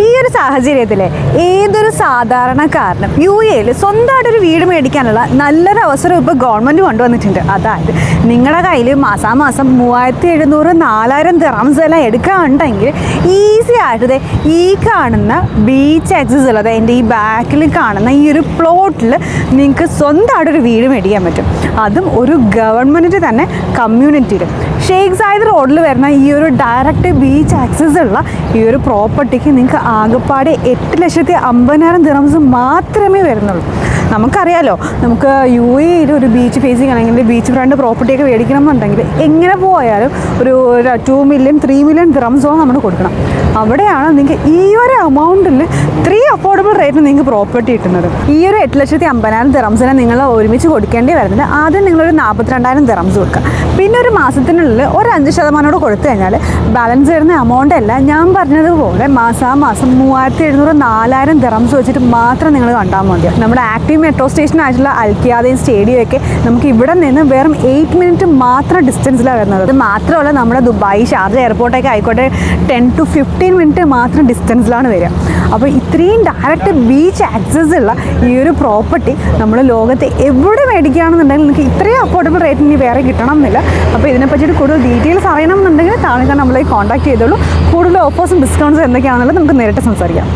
ഈ ഒരു സാഹചര്യത്തിൽ ഏതൊരു സാധാരണക്കാരനും UAE സ്വന്തമായിട്ടൊരു വീട് മേടിക്കാനുള്ള നല്ലൊരു അവസരം ഇപ്പോൾ ഗവൺമെൻറ് കൊണ്ടുവന്നിട്ടുണ്ട്. അതായത് നിങ്ങളുടെ കയ്യിൽ മാസാമാസം 3700-4000 ദിർഹംസ് എല്ലാം എടുക്കുകയാണെങ്കിൽ ഈസി ആയിട്ട് ഈ കാണുന്ന ബീച്ച് ആക്സസ് ഉള്ളത് എൻ്റെ ഈ ബാക്കിൽ കാണുന്ന ഈ ഒരു പ്ലോട്ടിൽ നിങ്ങൾക്ക് സ്വന്തമായിട്ടൊരു വീട് മേടിക്കാൻ പറ്റും. അതും ഒരു ഗവൺമെൻറ്റിൻ്റെ തന്നെ കമ്മ്യൂണിറ്റിയിൽ. ഷെയ്ഖ് സായിദ് റോഡിൽ വരുന്ന ഈ ഒരു ഡയറക്റ്റ് ബീച്ച് ആക്സസ് ഉള്ള ഈ ഒരു പ്രോപ്പർട്ടിക്ക് നിങ്ങൾക്ക് ആകെപ്പാടെ 8,50,000 ദിർഹംസ് മാത്രമേ വരുന്നുള്ളൂ. നമുക്കറിയാലോ, നമുക്ക് UAE ഒരു ബീച്ച് ഫേസിങ് അല്ലെങ്കിൽ ബീച്ച് ഫ്രണ്ട് പ്രോപ്പർട്ടിയൊക്കെ മേടിക്കണം എന്നുണ്ടെങ്കിൽ എങ്ങനെ പോയാലും ഒരു 2 മില്യൺ 3 മില്യൺ ദിർഹംസോ നമ്മൾ കൊടുക്കണം. അവിടെയാണ് നിങ്ങൾക്ക് ഈ ഒരു എമൗണ്ടിൽ 3 അഫോർഡബിൾ റേറ്റിന് നിങ്ങൾക്ക് പ്രോപ്പർട്ടി കിട്ടുന്നത്. ഈ ഒരു 8,50,000 ദിർഹംസിനെ നിങ്ങൾ ഒരുമിച്ച് കൊടുക്കേണ്ടി വരുന്നത് ആദ്യം നിങ്ങളൊരു 42,000 ദിർഹംസ് കൊടുക്കുക. പിന്നെ ഒരു മാസത്തിനുള്ളിൽ ഒരു 5% കൊടുത്തു കഴിഞ്ഞാൽ ബാലൻസ് വരുന്ന എമൗണ്ട് അല്ല ഞാൻ പറഞ്ഞതുപോലെ മാസാമാസം 3700-4000 ദിർഹംസ് വെച്ചിട്ട് മാത്രം നിങ്ങൾ കണ്ടാൽ മതി. നമ്മുടെ ആക്റ്റീവ് മെട്രോ സ്റ്റേഷൻ ആയിട്ടുള്ള അൽക്കിയാദയും സ്റ്റേഡിയമൊക്കെ നമുക്ക് ഇവിടെ നിന്ന് വെറും 8 മിനിറ്റ് മാത്രം ഡിസ്റ്റൻസിലാണ് വരുന്നത്. അത് മാത്രമല്ല നമ്മുടെ ദുബായ് ഷാർജ എയർപോർട്ടൊക്കെ ആയിക്കോട്ടെ 10 to 15 മിനിറ്റ് മാത്രം ഡിസ്റ്റൻസിലാണ് വരിക. അപ്പോൾ ഇത്രയും ഡയറക്റ്റ് ബീച്ച് ആക്സസ് ഉള്ള ഈ ഒരു പ്രോപ്പർട്ടി നമ്മൾ ലോകത്ത് എവിടെ മേടിക്കുകയാണെന്നുണ്ടെങ്കിൽ നിങ്ങൾക്ക് ഇത്രയും അഫോർഡബിൾ റേറ്റ് ഇനി വേറെ കിട്ടണം എന്നില്ല. അപ്പോൾ ഇതിനെ പറ്റിയിട്ട് കൂടുതൽ ഡീറ്റെയിൽസ് അറിയണം എന്നുണ്ടെങ്കിൽ താഴെ നമ്മളെ കോൺടാക്ട് ചെയ്തോളൂ. കൂടുതൽ ഓഫേഴ്സും ഡിസ്കൗണ്ട്സും എന്തൊക്കെയാണെന്നുള്ളത് നമുക്ക് നേരിട്ട് സംസാരിക്കാം.